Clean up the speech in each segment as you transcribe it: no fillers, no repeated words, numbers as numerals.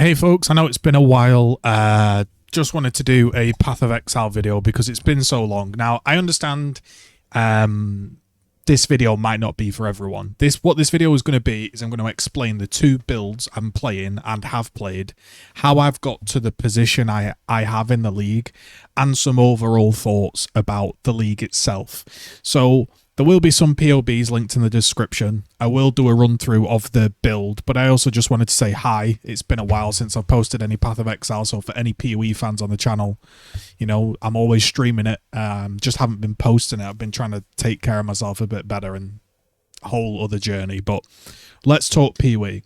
Hey folks, I know it's been a while. Just wanted to do a Path of Exile video because it's been so long. Now, I understand this video might not be for everyone. What this video is going to be is I'm going to explain the two builds I'm playing and have played, how I've got to the position I have in the league, and some overall thoughts about the league itself. So there will be some POBs linked in the description. I will do a run through of the build, but I also just wanted to say hi. It's been a while since I've posted any Path of Exile, so for any PoE fans on the channel, you know, I'm always streaming it. Just haven't been posting it. I've been trying to take care of myself a bit better and a whole other journey, but let's talk PoE.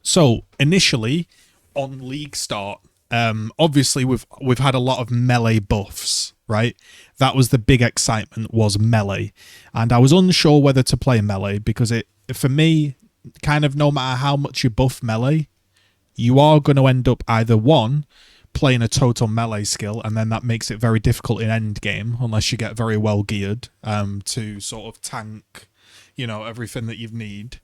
So initially on league start, obviously we've had a lot of melee buffs, right? That was the big excitement, was melee, and I was unsure whether to play melee because for me, kind of no matter how much you buff melee, you are going to end up either one, playing a total melee skill, and then that makes it very difficult in end game unless you get very well geared to sort of tank, you know, everything that you need,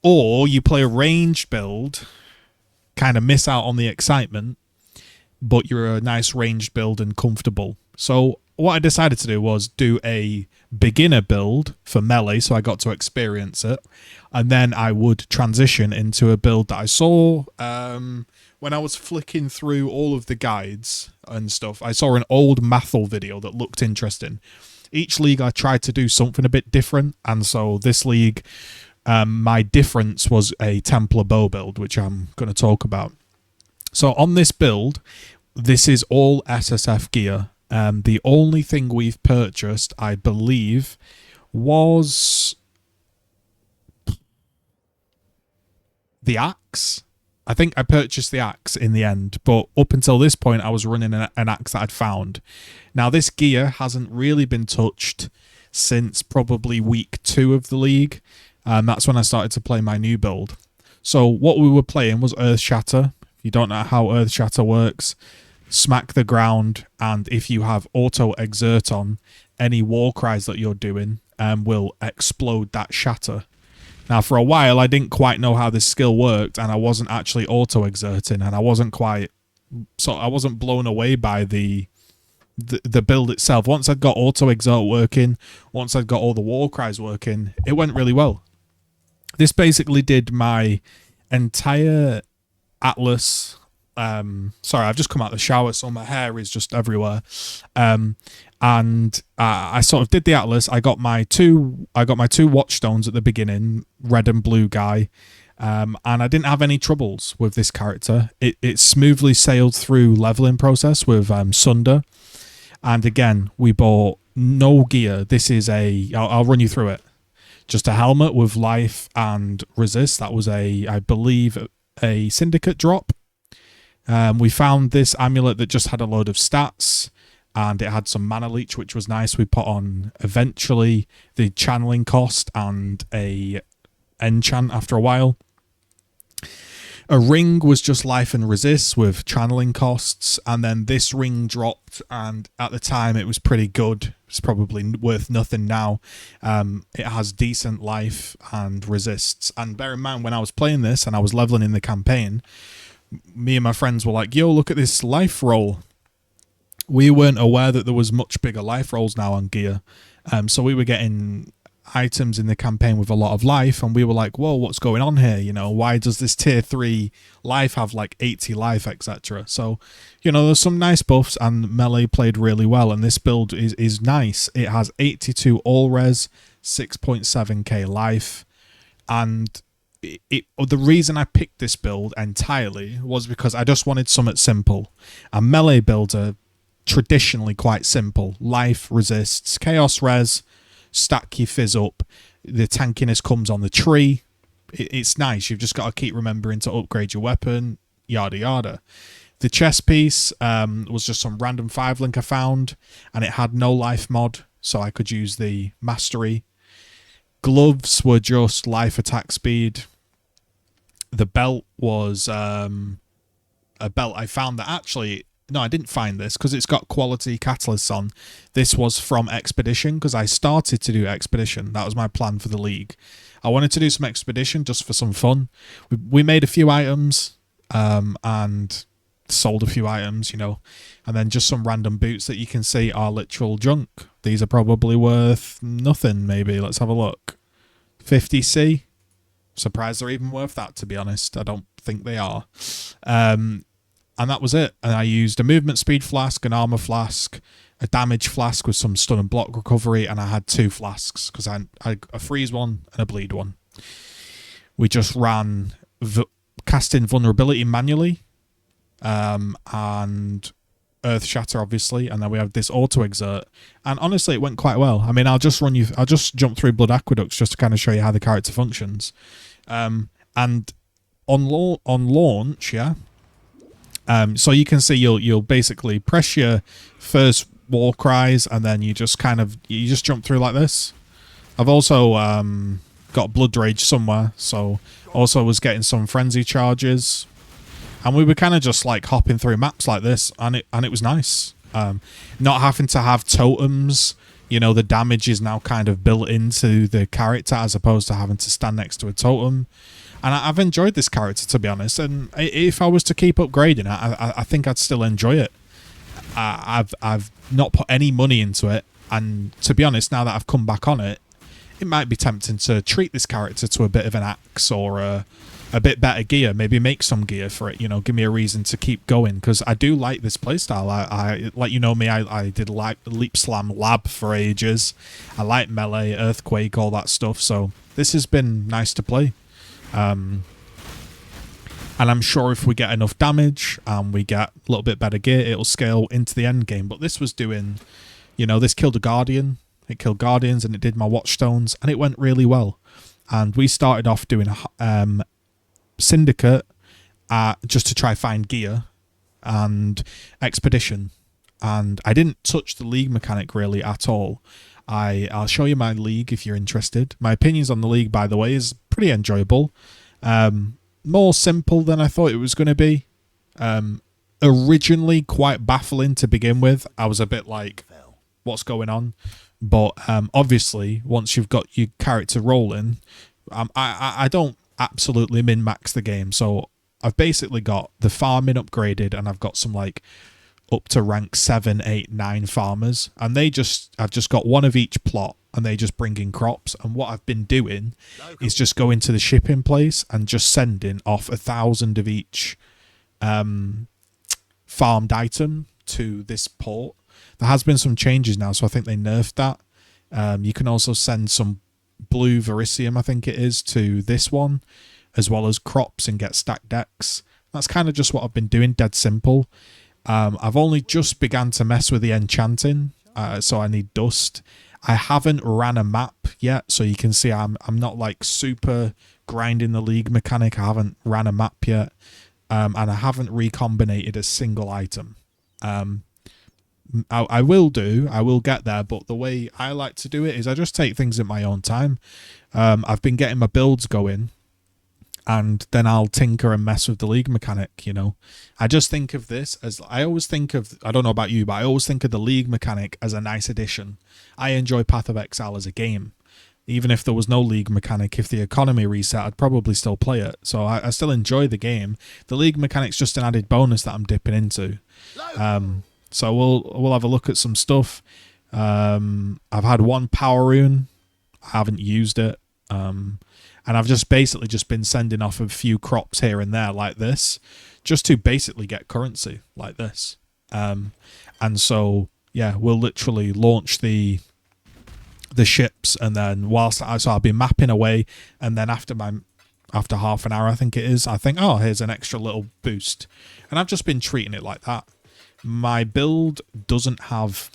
or you play a ranged build, kind of miss out on the excitement, but you're a nice ranged build and comfortable. So what I decided to do was do a beginner build for melee, so I got to experience it, and then I would transition into a build that I saw when I was flicking through all of the guides and stuff. I saw an old Mathel video that looked interesting. Each league I tried to do something a bit different, and so this league, my difference was a Templar bow build, which I'm going to talk about. So on this build, this is all SSF gear. The only thing we've purchased, I believe, was the axe. I think I purchased the axe in the end, but up until this point, I was running an axe that I'd found. Now, this gear hasn't really been touched since probably week 2 of the league. That's when I started to play my new build. So what we were playing was Earthshatter. If you don't know how Earthshatter works, smack the ground, and if you have auto exert on, any war cries that you're doing will explode that shatter. Now, for a while, I didn't quite know how this skill worked, and I wasn't actually auto exerting, and I wasn't blown away by the build itself. Once I'd got auto exert working, once I'd got all the war cries working, it went really well. This basically did my entire Atlas. Sorry, I've just come out of the shower, so my hair is just everywhere. And I sort of did the Atlas. I got my two watchstones at the beginning, red and blue guy. And I didn't have any troubles with this character. It smoothly sailed through leveling process with Sunder. And again, we bought no gear. This is I'll run you through it. Just a helmet with life and resist. That was I believe, a syndicate drop. We found this amulet that just had a load of stats, and it had some mana leech, which was nice. We put on eventually the channeling cost and a enchant after a while. A ring was just life and resist with channeling costs, and then this ring dropped, and at the time it was pretty good. It's probably worth nothing now. It has decent life and resists, and bear in mind, when I was playing this and I was leveling in the campaign, me and my friends were like, yo, look at this life roll. We weren't aware that there was much bigger life rolls now on gear. So we were getting items in the campaign with a lot of life, and we were like, whoa, what's going on here? You know, why does this tier 3 life have like 80 life, etc.? So, you know, there's some nice buffs, and melee played really well, and this build is nice. It has 82 all res, 6.7k life, and the reason I picked this build entirely was because I just wanted something simple. And melee builds are traditionally quite simple. Life, resists, chaos res, stack your fizz up. The tankiness comes on the tree. It's nice. You've just got to keep remembering to upgrade your weapon, yada yada. The chest piece was just some random 5-link I found, and it had no life mod, so I could use the mastery. Gloves were just life attack speed. The belt was a belt I found that actually... No, I didn't find this because it's got quality catalysts on. This was from Expedition because I started to do Expedition. That was my plan for the league. I wanted to do some Expedition just for some fun. We made a few items. and sold a few items, you know, and then just some random boots that you can see are literal junk. These are probably worth nothing, maybe. Let's have a look. 50C. Surprised they're even worth that, to be honest. I don't think they are. And that was it. And I used a movement speed flask, an armor flask, a damage flask with some stun and block recovery, and I had 2 flasks because I had a freeze one and a bleed one. We just ran casting vulnerability manually, and Earthshatter obviously, and then we have this auto exert, and honestly it went quite well. I mean, I'll just jump through Blood Aqueducts just to kind of show you how the character functions. And on launch, yeah. So you can see you'll basically press your first war cries, and then you just jump through like this. I've also got Blood Rage somewhere, so also was getting some frenzy charges, and we were kind of just like hopping through maps like this, and it was nice. Not having to have totems, you know, the damage is now kind of built into the character as opposed to having to stand next to a totem. And I've enjoyed this character, to be honest, and if I was to keep upgrading it, I think I'd still enjoy it. I've not put any money into it, and to be honest, now that I've come back on it, it might be tempting to treat this character to a bit of an axe or a bit better gear, maybe make some gear for it, you know, give me a reason to keep going, because I do like this playstyle. I like, you know me, I did like Leap Slam Lab for ages. I like melee, Earthquake, all that stuff, so this has been nice to play. And I'm sure if we get enough damage and we get a little bit better gear, it'll scale into the end game. But this was doing, you know, this killed a Guardian. It killed Guardians and it did my Watchstones, and it went really well. And we started off doing Syndicate just to try find gear and Expedition. And I didn't touch the League mechanic really at all. I'll show you my League if you're interested. My opinions on the League, by the way, is pretty enjoyable. More simple than I thought it was going to be. Originally quite baffling to begin with. I was a bit like, what's going on? But obviously, once you've got your character rolling, I don't absolutely min-max the game. So I've basically got the farming upgraded, and I've got some like up to rank 7, 8, 9 farmers, and I've just got one of each plot, and they just bring in crops. And what I've been doing is just going to the shipping place and just sending off 1,000 of each farmed item to this port. There has been some changes now, so I think they nerfed that. You can also send some blue Verisium, I think it is, to this one, as well as crops, and get stacked decks. That's kind of just what I've been doing, dead simple. I've only just begun to mess with the enchanting, so I need dust. I haven't ran a map yet, so you can see I'm not like super grinding the League mechanic. I haven't ran a map yet, and I haven't recombinated a single item. I will get there, but the way I like to do it is I just take things at my own time. I've been getting my builds going, and then I'll tinker and mess with the League mechanic, you know. I just think of this as, I don't know about you, but I always think of the League mechanic as a nice addition. I enjoy Path of Exile as a game. Even if there was no League mechanic, if the economy reset, I'd probably still play it. So I still enjoy the game. The League mechanic's just an added bonus that I'm dipping into. So we'll have a look at some stuff. I've had one power rune. I haven't used it. And I've just basically been sending off a few crops here and there like this, just to basically get currency like this. And so, yeah, we'll literally launch the ships, and then so I'll be mapping away, and then after half an hour, I think it is, I think, oh, here's an extra little boost. And I've just been treating it like that. My new build doesn't have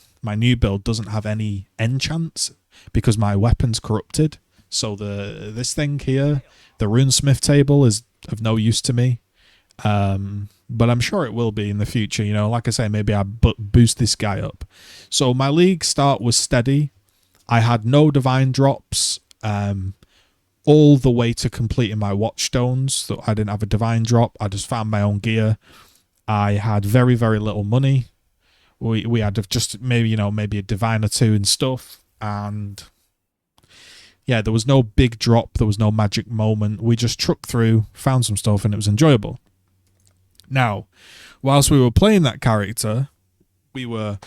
any enchants because my weapon's corrupted. So this thing here, the runesmith table, is of no use to me. But I'm sure it will be in the future. You know, like I say, maybe I boost this guy up. So my League start was steady. I had no divine drops all the way to completing my Watchstones. So I didn't have a divine drop. I just found my own gear. I had very, very little money. We had just maybe a divine or two and stuff. And yeah, there was no big drop. There was no magic moment. We just trucked through, found some stuff, and it was enjoyable. Now, whilst we were playing that character, we were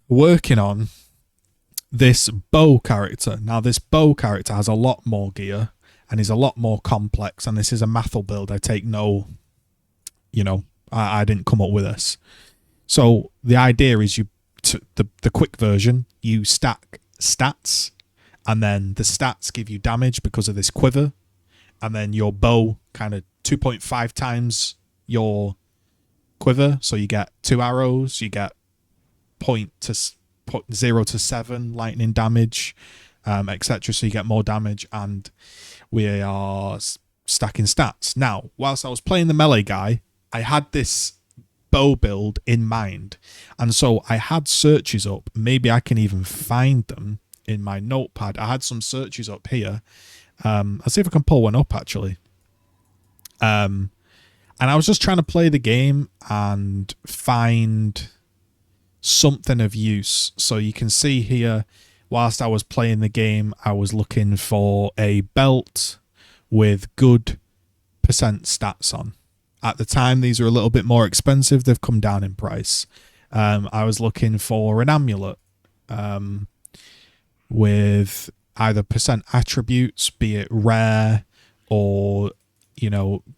working on this bow character. Now, this bow character has a lot more gear and is a lot more complex, and this is a Mathel build. I take no, I didn't come up with this. So the idea is the quick version, you stack stats, and then the stats give you damage because of this quiver, and then your bow kind of 2.5 times your quiver, so you get 2 arrows, you get 0 to 7 lightning damage, etc. So you get more damage, and we are stacking stats. Now, whilst I was playing the melee guy, I had this bow build in mind, and so I had searches up. Maybe I can even find them in my notepad. I had some searches up here. I'll see if I can pull one up actually. And I was just trying to play the game and find something of use. So you can see here, whilst I was playing the game, I was looking for a belt with good percent stats on. At the time, these are a little bit more expensive. They've come down in price. I was looking for an amulet with either percent attributes, be it rare or,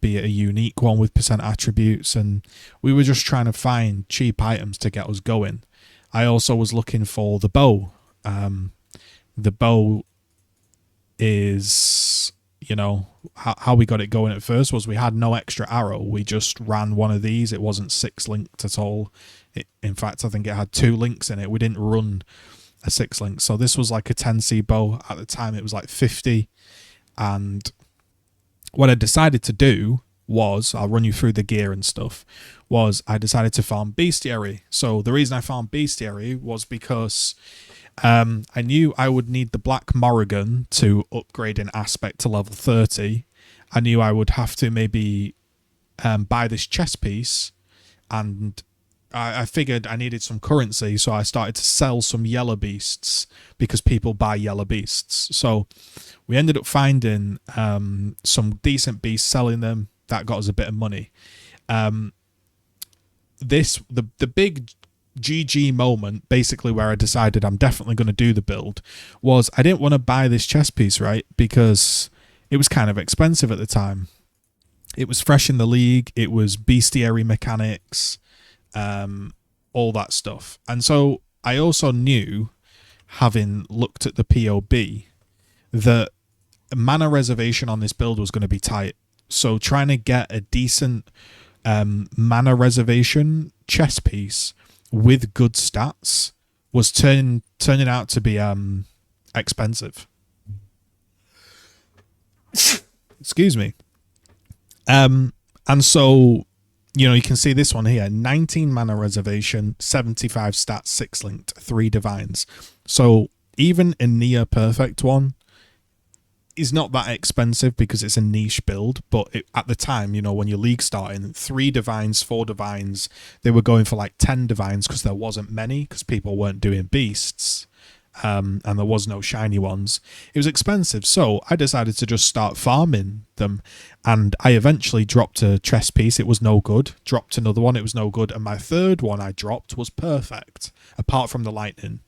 be it a unique one with percent attributes. And we were just trying to find cheap items to get us going. I also was looking for the bow. The bow is, how we got it going at first was we had no extra arrow. We just ran one of these. It wasn't 6 linked at all. In fact, I think it had 2 links in it. We didn't run a 6 link. So this was like a 10C bow. At the time, it was like 50. And what I decided to do was, I'll run you through the gear and stuff, was I decided to farm bestiary. So the reason I farmed bestiary was because I knew I would need the Black Morrigan to upgrade in aspect to level 30. I knew I would have to maybe buy this chest piece, and I figured I needed some currency, so I started to sell some yellow beasts because people buy yellow beasts. So we ended up finding some decent beasts, selling them. That got us a bit of money. The big GG moment, basically where I decided I'm definitely going to do the build, was I didn't want to buy this chest piece, right? Because it was kind of expensive at the time. It was fresh in the league. It was bestiary mechanics, all that stuff. And so I also knew, having looked at the POB, that mana reservation on this build was going to be tight. So trying to get a decent mana reservation chest piece with good stats was turning out to be expensive. Excuse me. And so, you can see this one here, 19 mana reservation, 75 stats, 6 linked, 3 divines. So even a near perfect one is not that expensive because it's a niche build, but at the time, when your league starting, 3 divines, 4 divines, they were going for like 10 divines because there wasn't many, because people weren't doing beasts, and there was no shiny ones. It was expensive, so I decided to just start farming them, and I eventually dropped a chest piece. It was no good. Dropped another one. It was no good. And my third one I dropped was perfect, apart from the lightning.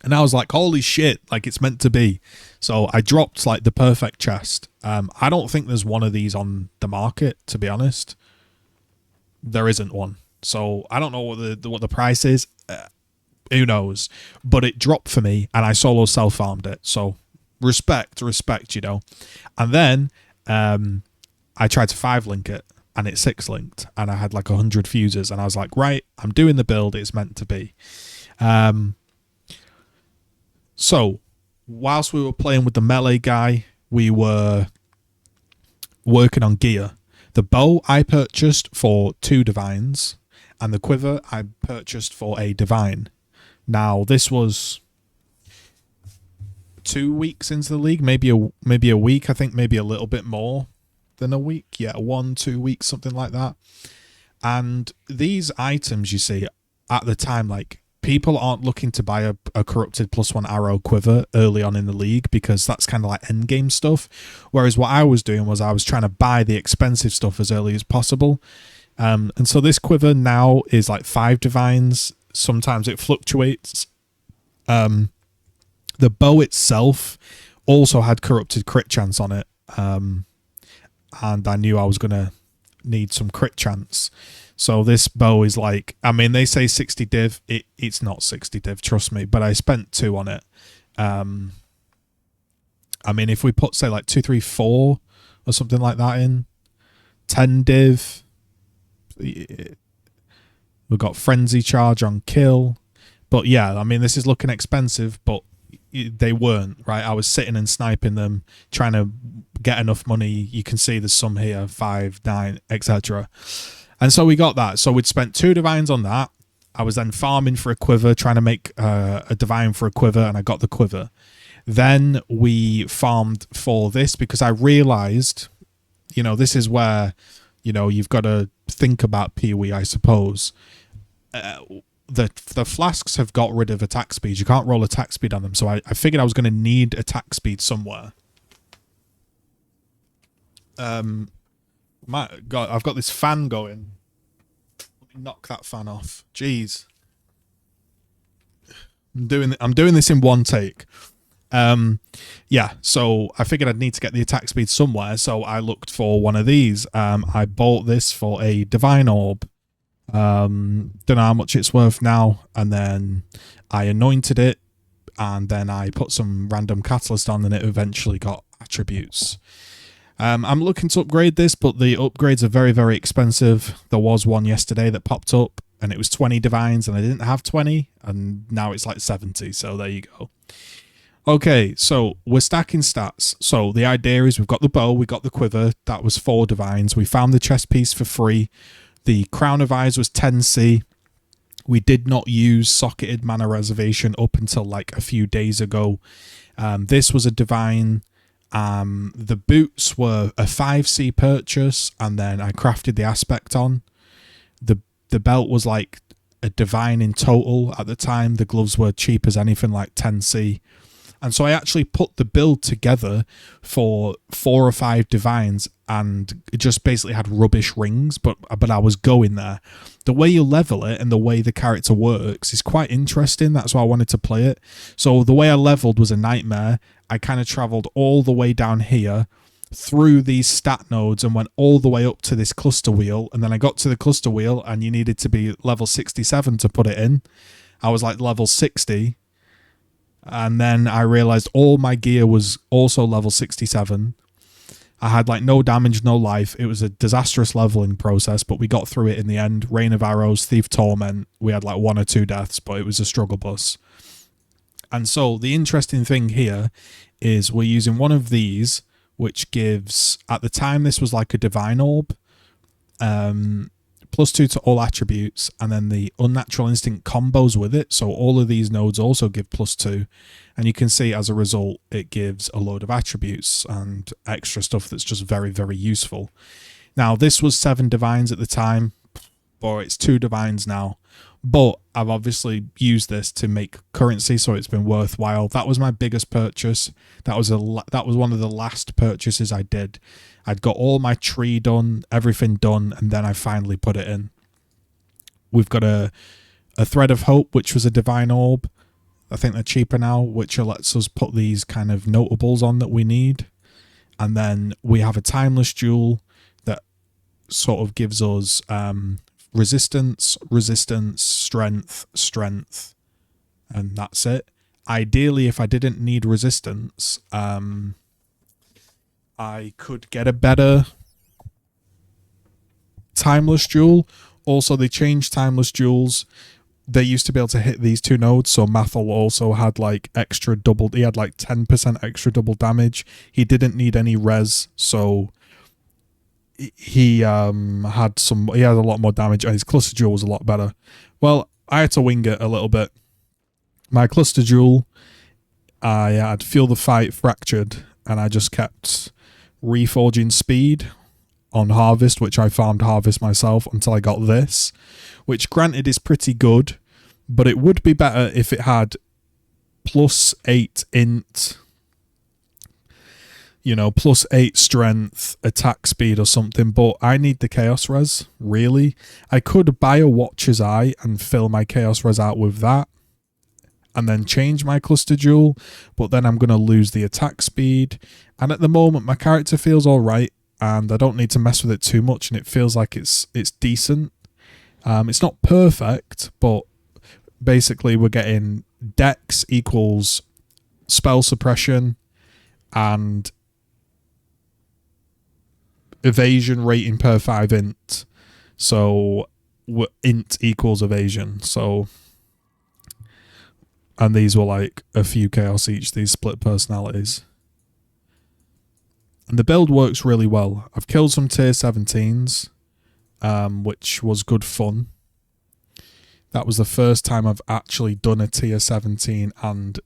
And I was like, holy shit, like it's meant to be. So I dropped like the perfect chest. I don't think there's one of these on the market, to be honest. There isn't one. So I don't know what the price is. Who knows? But it dropped for me, and I solo self-farmed it. So respect, And then I tried to 5-link it, and it 6-linked, and I had like 100 fuses, and I was like, right, I'm doing the build. It's meant to be. So, whilst we were playing with the melee guy, we were working on gear. The bow I purchased for 2 divines, and the quiver I purchased for a divine. Now, this was 2 weeks into the league, maybe a week, I think maybe a little bit more than a week. Yeah, 1-2 weeks, something like that. And these items, you see, at the time, like, people aren't looking to buy a corrupted +1 arrow quiver early on in the league because that's kind of like end game stuff. Whereas what I was doing was I was trying to buy the expensive stuff as early as possible. And so this quiver now is like 5 divines. Sometimes it fluctuates. The bow itself also had corrupted crit chance on it. And I knew I was going to need some crit chance. So this bow is like, I mean, they say 60 div. It's not 60 div, trust me, but I spent 2 on it. I mean, if we put, say, like 2, 3, 4 or something like that in, 10 div. We've got frenzy charge on kill. But yeah, I mean, this is looking expensive, but they weren't, right? I was sitting and sniping them, trying to get enough money. You can see there's some here, 5, 9, etc. And so we got that. So we'd spent 2 divines on that. I was then farming for a quiver, trying to make a divine for a quiver, and I got the quiver. Then we farmed for this because I realized, you know, this is where, you know, you've got to think about PoE, I suppose. The flasks have got rid of attack speed. You can't roll attack speed on them. So I figured I was going to need attack speed somewhere. My God, I've got this fan going. Let me knock that fan off. Jeez. I'm doing this in one take. Yeah, so I figured I'd need to get the attack speed somewhere, so I looked for one of these. I bought this for a divine orb. Don't know how much it's worth now, and then I anointed it, and then I put some random catalyst on, and it eventually got attributes. I'm looking to upgrade this, but the upgrades are very, very expensive. There was one yesterday that popped up, and it was 20 divines, and I didn't have 20, and now it's like 70, so there you go. Okay, so we're stacking stats. So the idea is we've got the bow, we got the quiver, that was 4 divines. We found the chest piece for free. The crown of eyes was 10C. We did not use socketed mana reservation up until like a few days ago. This was a divine. The boots were a 5C purchase, and then I crafted the aspect on. The belt was like a divine in total at the time. The gloves were cheap as anything, like 10C. And so I actually put the build together for 4 or 5 divines, and it just basically had rubbish rings, but I was going there. The way you level it and the way the character works is quite interesting. That's why I wanted to play it. So the way I leveled was a nightmare. I kind of traveled all the way down here through these stat nodes and went all the way up to this cluster wheel, and then I got to the cluster wheel and you needed to be level 67 to put it in. I was like level 60. And then I realized all my gear was also level 67. I had like no damage, no life. It was a disastrous leveling process, but we got through it in the end. Rain of Arrows, Thief Torment. We had like 1 or 2 deaths, but it was a struggle bus. And so the interesting thing here is we're using one of these, which gives, at the time this was like a divine orb. +2 to all attributes, and then the unnatural instinct combos with it, so all of these nodes also give +2, and you can see as a result it gives a load of attributes and extra stuff that's just very, very useful. Now this was 7 divines at the time, or it's 2 divines now, but I've obviously used this to make currency, so it's been worthwhile. That was my biggest purchase. That was one of the last purchases I did. I'd got all my tree done, everything done, and then I finally put it in. We've got a Thread of Hope, which was a divine orb. I think they're cheaper now, which lets us put these kind of notables on that we need. And then we have a Timeless Jewel that sort of gives us resistance, strength, and that's it. Ideally, if I didn't need resistance, I could get a better Timeless Jewel. Also, they changed Timeless Jewels. They used to be able to hit these 2 nodes, so Mathel also had like extra double, he had like 10% extra double damage. He didn't need any res, so he had a lot more damage, and his Cluster Jewel was a lot better. Well, I had to wing it a little bit. My Cluster Jewel, I had Feel the Fight fractured, and I just kept reforging speed on Harvest, which I farmed Harvest myself until I got this, which granted is pretty good, but it would be better if it had +8 int, you know, +8 strength, attack speed or something, but I need the chaos res, really. I could buy a Watcher's Eye and fill my chaos res out with that and then change my cluster jewel, but then I'm going to lose the attack speed. And at the moment, my character feels all right, and I don't need to mess with it too much, and it feels like it's decent. It's not perfect, but basically we're getting dex equals spell suppression and evasion rating per 5 int. So int equals evasion. So, and these were like a few chaos each, these split personalities. And the build works really well. I've killed some tier 17s, which was good fun. That was the first time I've actually done a tier 17 and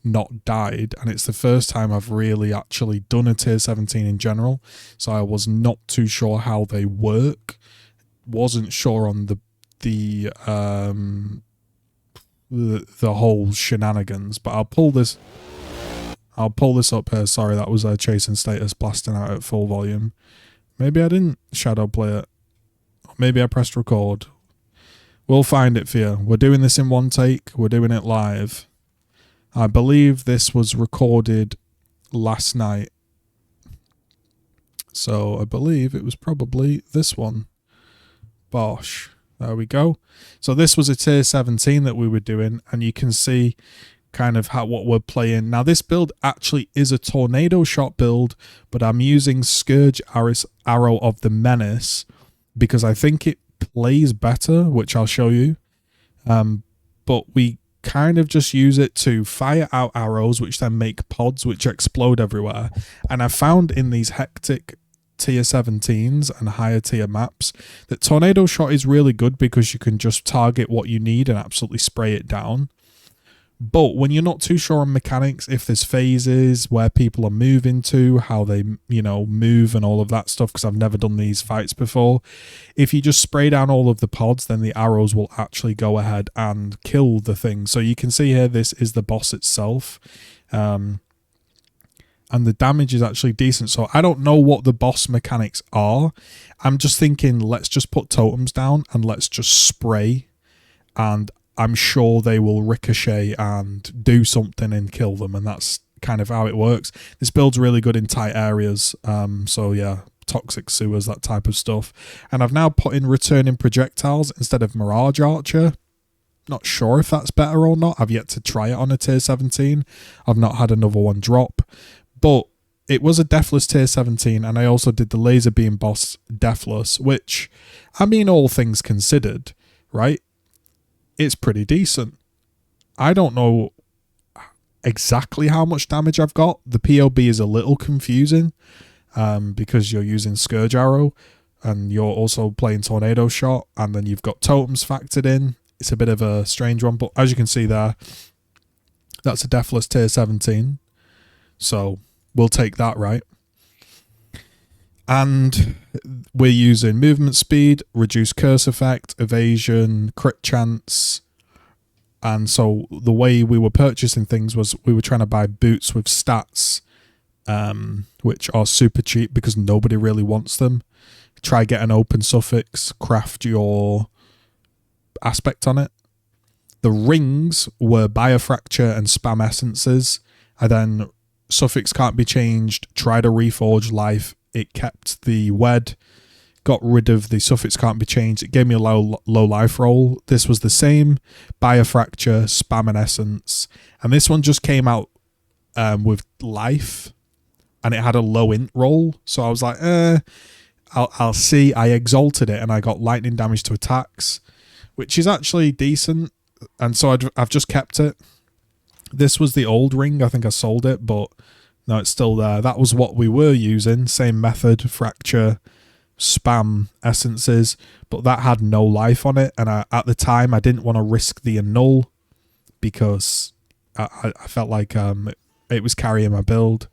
not died, and it's the first time I've really actually done a tier 17 in general, so I was not too sure how they work. Wasn't sure on the whole shenanigans, but I'll pull this up here. Sorry, that was a chasing status blasting out at full volume. Maybe I didn't shadow play it, or maybe I pressed record. We'll find it for you. We're doing this in one take. We're doing it live. I believe this was recorded last night. So I believe it was probably this one. Bosh. There we go. So this was a tier 17 that we were doing, and you can see kind of what we're playing. Now this build actually is a tornado shot build, but I'm using Scourge Arrow of the Menace because I think it plays better, which I'll show you. But we kind of just use it to fire out arrows, which then make pods which explode everywhere. And I found in these hectic tier 17s and higher tier maps that tornado shot is really good because you can just target what you need and absolutely spray it down. But when you're not too sure on mechanics, if there's phases, where people are moving to, how they, you know, move and all of that stuff, because I've never done these fights before, if you just spray down all of the pods, then the arrows will actually go ahead and kill the thing. So you can see here, this is the boss itself. And the damage is actually decent. So I don't know what the boss mechanics are. I'm just thinking, let's just put totems down and let's just spray, and I'm sure they will ricochet and do something and kill them, and that's kind of how it works. This build's really good in tight areas, so yeah, toxic sewers, that type of stuff. And I've now put in returning projectiles instead of Mirage Archer. Not sure if that's better or not. I've yet to try it on a tier 17. I've not had another one drop, but it was a deathless tier 17, and I also did the laser beam boss deathless, which, I mean, all things considered, right? It's pretty decent. I don't know exactly how much damage I've got. The POB is a little confusing because you're using Scourge Arrow and you're also playing Tornado Shot, and then you've got totems factored in. It's a bit of a strange one, but as you can see there, that's a deathless tier 17. So we'll take that, right? And we're using movement speed, reduced curse effect, evasion, crit chance. And so the way we were purchasing things was we were trying to buy boots with stats, which are super cheap because nobody really wants them. Try get an open suffix, craft your aspect on it. The rings were biofracture and spam essences. And then suffix can't be changed, try to reforge life. It kept the wed, got rid of the suffix can't be changed. It gave me a low life roll. This was the same, biofracture, spam and essence. And this one just came out with life, and it had a low int roll. So I was like, I'll see. I exalted it and I got lightning damage to attacks, which is actually decent. And so I've just kept it. This was the old ring. I think I sold it, but no, it's still there. That was what we were using. Same method, fracture, spam, essences, but that had no life on it. And at the time, I didn't want to risk the annul because I felt like it was carrying my build.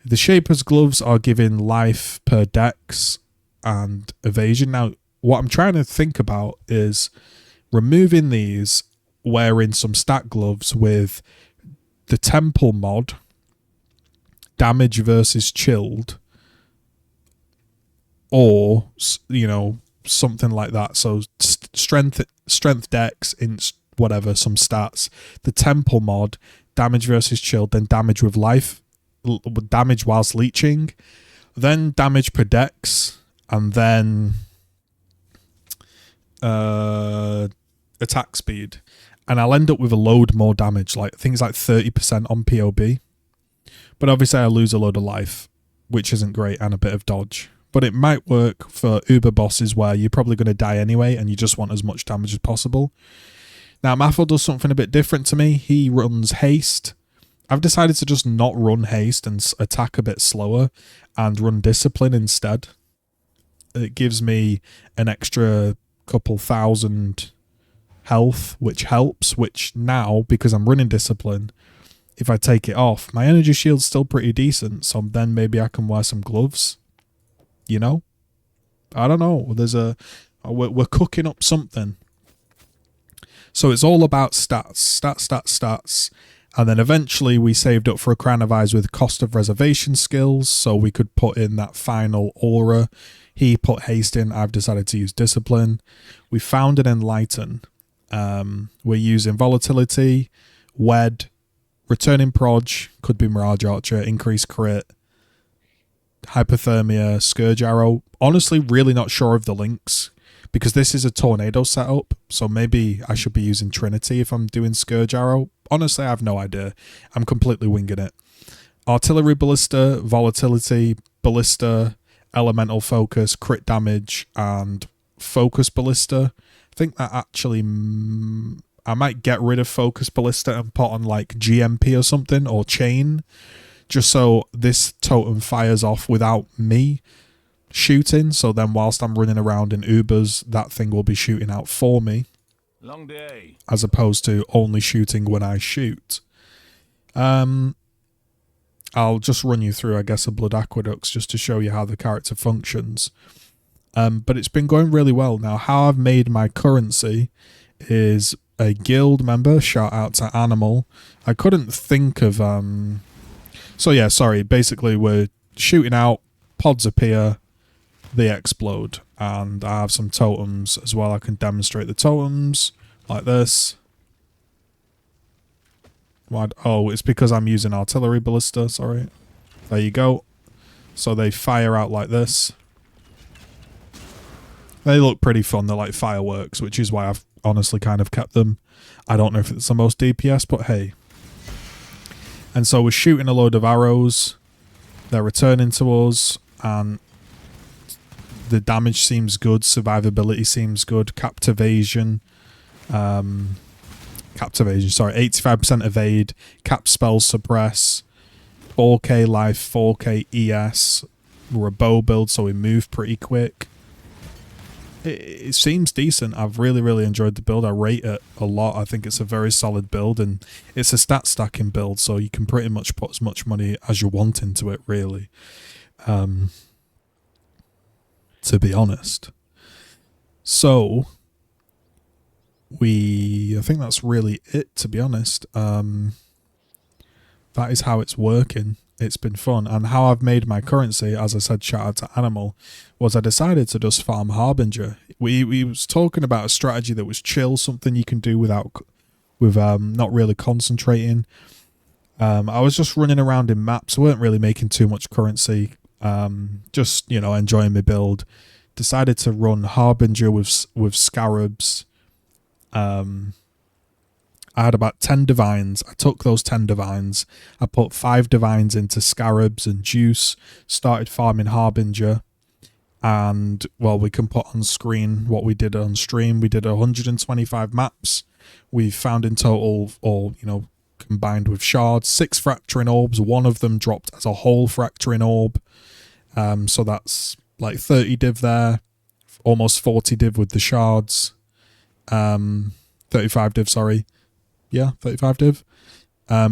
The Shaper's Gloves are giving life per dex and evasion. Now, what I'm trying to think about is removing these, wearing some stat gloves with the temple mod, damage versus chilled, or, you know, something like that. So strength dex in whatever, some stats, the temple mod, damage versus chilled, then damage with life, damage whilst leeching, then damage per dex, and then attack speed. And I'll end up with a load more damage, like things like 30% on POB. But obviously I lose a load of life, which isn't great, and a bit of dodge. But it might work for Uber bosses where you're probably going to die anyway and you just want as much damage as possible. Now, Maffel does something a bit different to me. He runs haste. I've decided to just not run haste and attack a bit slower and run discipline instead. It gives me an extra couple thousand health, which helps, which now, because I'm running discipline, if I take it off, my energy shield's still pretty decent, so then maybe I can wear some gloves. You know? I don't know. We're cooking up something. So it's all about stats. And then eventually we saved up for a Crown of Eyes with cost of reservation skills, so we could put in that final aura. He put haste in. I've decided to use discipline. We found an enlighten. We're using volatility, wed, returning proj, could be Mirage Archer, increased crit, hypothermia, Scourge arrow. Honestly, really not sure of the links, because this is a tornado setup, so maybe I should be using Trinity if I'm doing Scourge arrow. Honestly, I have no idea. I'm completely winging it. Artillery ballista, volatility, ballista, elemental focus, crit damage, and focus ballista. I think that actually... I might get rid of focus ballista and put on like GMP or something, or chain, just so this totem fires off without me shooting. So then whilst I'm running around in Ubers, that thing will be shooting out for me. Long day. As opposed to only shooting when I shoot. I'll just run you through, I guess, a Blood Aqueducts just to show you how the character functions. But it's been going really well. Now, how I've made my currency is a guild member. Shout out to Animal. I couldn't think of... So yeah, sorry. Basically, we're shooting out, pods appear, they explode. And I have some totems as well. I can demonstrate the totems like this. Oh, it's because I'm using artillery ballista, sorry. There you go. So they fire out like this. They look pretty fun. They're like fireworks, which is why I've honestly kind of kept them. I don't know if it's the most DPS, but hey. And so we're shooting a load of arrows. They're returning to us, and the damage seems good. Survivability seems good. Captivation, sorry, 85% evade. Cap spells suppress. 4k life, 4k ES. We're a bow build, so we move pretty quick. It seems decent. I've really enjoyed the build. I rate it a lot. I think it's a very solid build, and it's a stat stacking build, so you can pretty much put as much money as you want into it, really. To be honest. So I think that's really it, to be honest. That is how it's working. It's been fun. And how I've made my currency, as I said, shout out to Animal, was I decided to just farm Harbinger. We was talking about a strategy that was chill, something you can do with not really concentrating. I was just running around in maps. I weren't really making too much currency. Just, you know, enjoying my build. Decided to run Harbinger with Scarabs. I had about 10 divines. I took those 10 divines. I put 5 divines into Scarabs and Juice. Started farming Harbinger. And, well, we can put on screen what we did on stream. We did 125 maps. We found in total, or, you know, combined with shards, 6 fracturing orbs. One of them dropped as a whole fracturing orb. So that's like 30 div there. Almost 40 div with the shards. 35 div, sorry. Yeah, 35 div.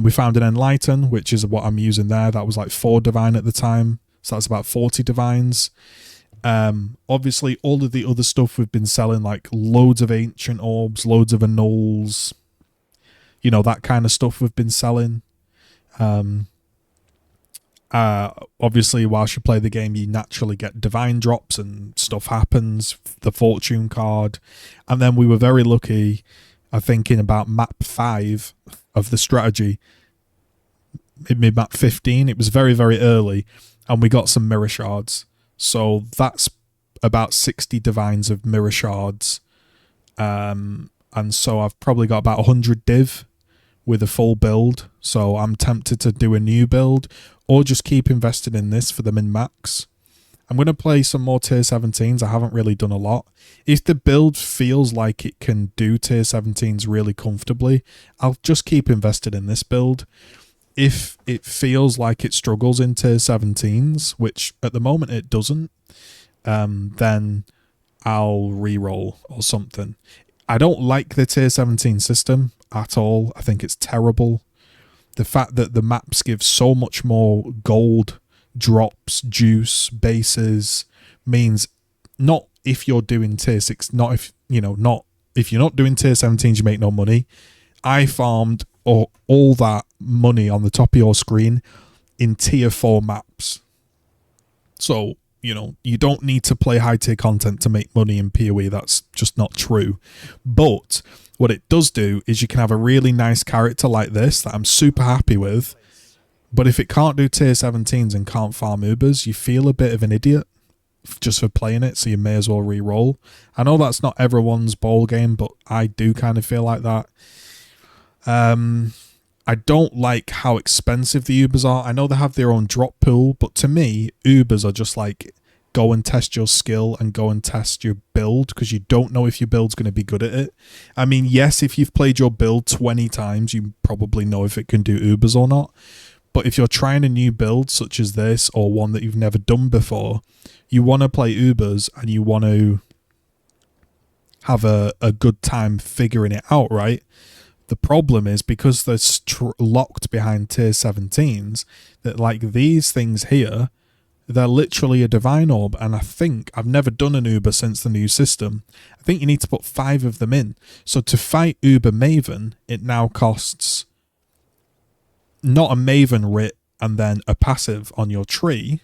We found an Enlighten, which is what I'm using there. That was like 4 divine at the time. So that's about 40 divines. Obviously, all of the other stuff we've been selling, like loads of ancient orbs, loads of annuls, you know, that kind of stuff we've been selling. Obviously, whilst you play the game, you naturally get divine drops and stuff happens, the fortune card. And then we were very lucky, I think, in about map 5 of the strategy, in map 15, it was very, very early, and we got some mirror shards. So that's about 60 divines of mirror shards. And so I've probably got about 100 div with a full build. So I'm tempted to do a new build or just keep investing in this for the min-max. I'm going to play some more tier 17s. I haven't really done a lot. If the build feels like it can do tier 17s really comfortably, I'll just keep invested in this build. If it feels like it struggles in tier 17s, which at the moment it doesn't, then I'll re-roll or something. I don't like the tier 17 system at all. I think it's terrible. The fact that the maps give so much more gold, drops, juice, bases, means not if you're doing tier 6, not if, you know, not if you're not doing tier 17s, you make no money. I farmed all that money on the top of your screen in tier 4 maps. So, you know, you don't need to play high tier content to make money in PoE. That's just not true. But what it does do is you can have a really nice character like this that I'm super happy with. But if it can't do tier 17s and can't farm Ubers, you feel a bit of an idiot just for playing it, so you may as well re-roll. I know that's not everyone's ball game, but I do kind of feel like that. I don't like how expensive the Ubers are. I know they have their own drop pool, but to me, Ubers are just like, go and test your skill and go and test your build, because you don't know if your build's going to be good at it. I mean, yes, if you've played your build 20 times, you probably know if it can do Ubers or not. But if you're trying a new build such as this, or one that you've never done before, you want to play Ubers and you want to have a good time figuring it out, right? The problem is, because they're locked behind tier 17s, that like these things here, they're literally a divine orb. And I think, I've never done an Uber since the new system, I think you need to put 5 of them in. So to fight Uber Maven, it now costs not a Maven writ and then a passive on your tree.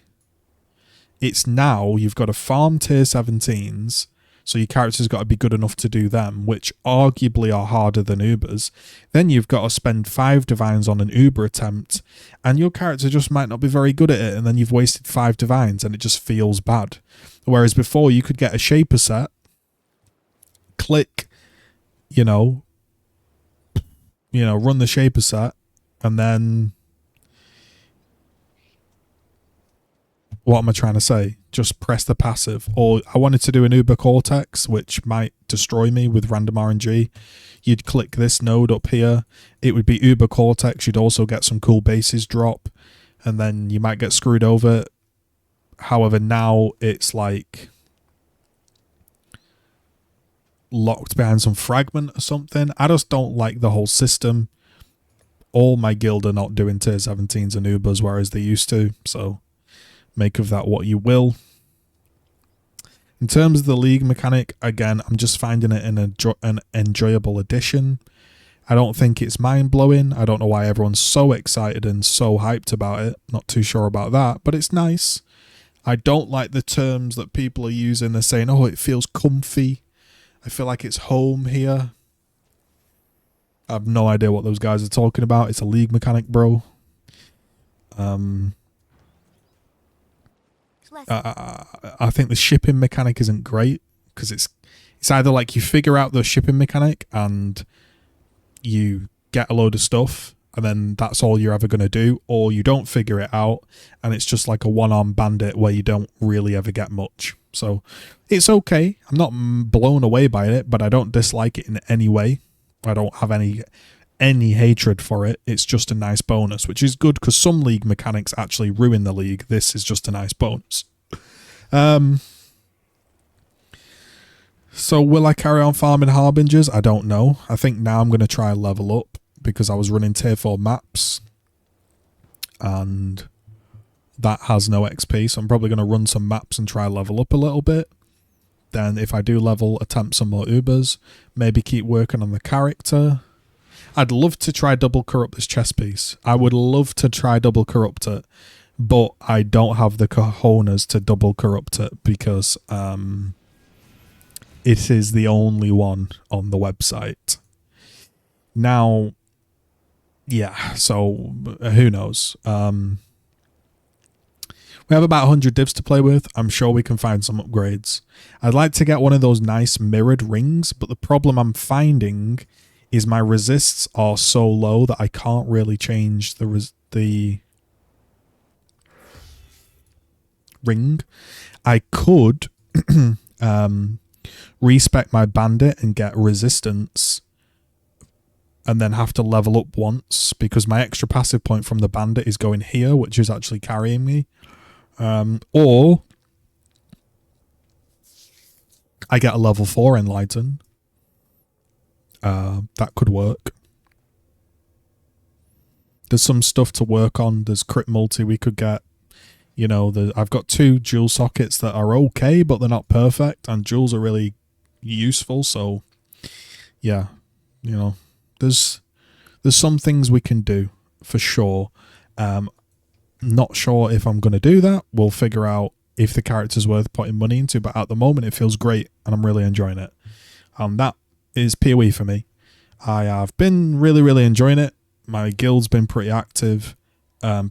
It's now you've got to farm tier 17s, so your character's got to be good enough to do them, which arguably are harder than Ubers. Then you've got to spend 5 divines on an Uber attempt, and your character just might not be very good at it, and then you've wasted 5 divines, and it just feels bad. Whereas before, you could get a Shaper set, click, run the Shaper set, and then... what am I trying to say? Just press the passive. Or I wanted to do an Uber Cortex, which might destroy me with random RNG. You'd click this node up here. It would be Uber Cortex. You'd also get some cool bases drop. And then you might get screwed over. However, now it's like locked behind some fragment or something. I just don't like the whole system. All my guild are not doing tier 17s and Ubers, whereas they used to. So... make of that what you will. In terms of the league mechanic, again, I'm just finding it an enjoyable addition. I don't think it's mind-blowing. I don't know why everyone's so excited and so hyped about it. Not too sure about that, but it's nice. I don't like the terms that people are using. They're saying, oh, it feels comfy. I feel like it's home here. I have no idea what those guys are talking about. It's a league mechanic, bro. I think the shipping mechanic isn't great, because it's either like you figure out the shipping mechanic and you get a load of stuff and then that's all you're ever going to do, or you don't figure it out and it's just like a one-armed bandit where you don't really ever get much. So it's okay. I'm not blown away by it, but I don't dislike it in any way. I don't have any hatred for it. It's just a nice bonus, which is good, because some league mechanics actually ruin the league. This is just a nice bonus. So will I carry on farming Harbingers? I don't know. I think now I'm going to try level up, because I was running tier 4 maps and that has no XP, so I'm probably going to run some maps and try level up a little bit. Then if I do level, attempt some more Ubers, maybe keep working on the character. I'd love to try double corrupt this chess piece. I would love to try double corrupt it, but I don't have the cojones to double corrupt it because it is the only one on the website. Now, yeah, so who knows? We have about 100 divs to play with. I'm sure we can find some upgrades. I'd like to get one of those nice mirrored rings, but the problem I'm finding is my resists are so low that I can't really change the ring. I could respec my bandit and get resistance and then have to level up once because my extra passive point from the bandit is going here, which is actually carrying me. Or I get a level 4 Enlighten. That could work. There's some stuff to work on. There's crit multi we could get. You know, I've got 2 jewel sockets that are okay, but they're not perfect. And jewels are really useful. So, yeah, you know, there's some things we can do for sure. Not sure if I'm going to do that. We'll figure out if the character's worth putting money into, but at the moment it feels great and I'm really enjoying it. That is PoE for me. I have been really, really enjoying it. My guild's been pretty active.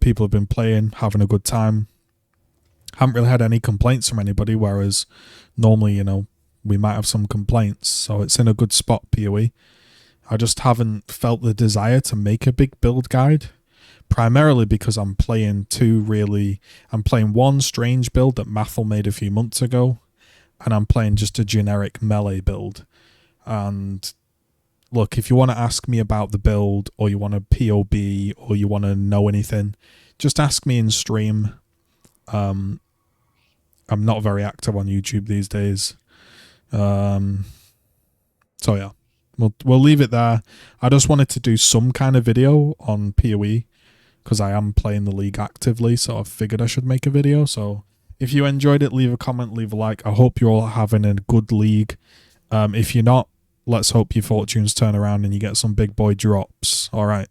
People have been playing, having a good time. Haven't really had any complaints from anybody, whereas normally, you know, we might have some complaints. So it's in a good spot, PoE. I just haven't felt the desire to make a big build guide. Primarily because I'm playing one strange build that Mathel made a few months ago, and I'm playing just a generic melee build. And look, if you want to ask me about the build, or you want a POB, or you want to know anything, just ask me in stream. I'm not very active on YouTube these days. So yeah, we'll leave it there. I just wanted to do some kind of video on PoE, because I am playing the league actively, so I figured I should make a video. So if you enjoyed it, leave a comment, leave a like. I hope you're all having a good league. If you're not, let's hope your fortunes turn around and you get some big boy drops. All right.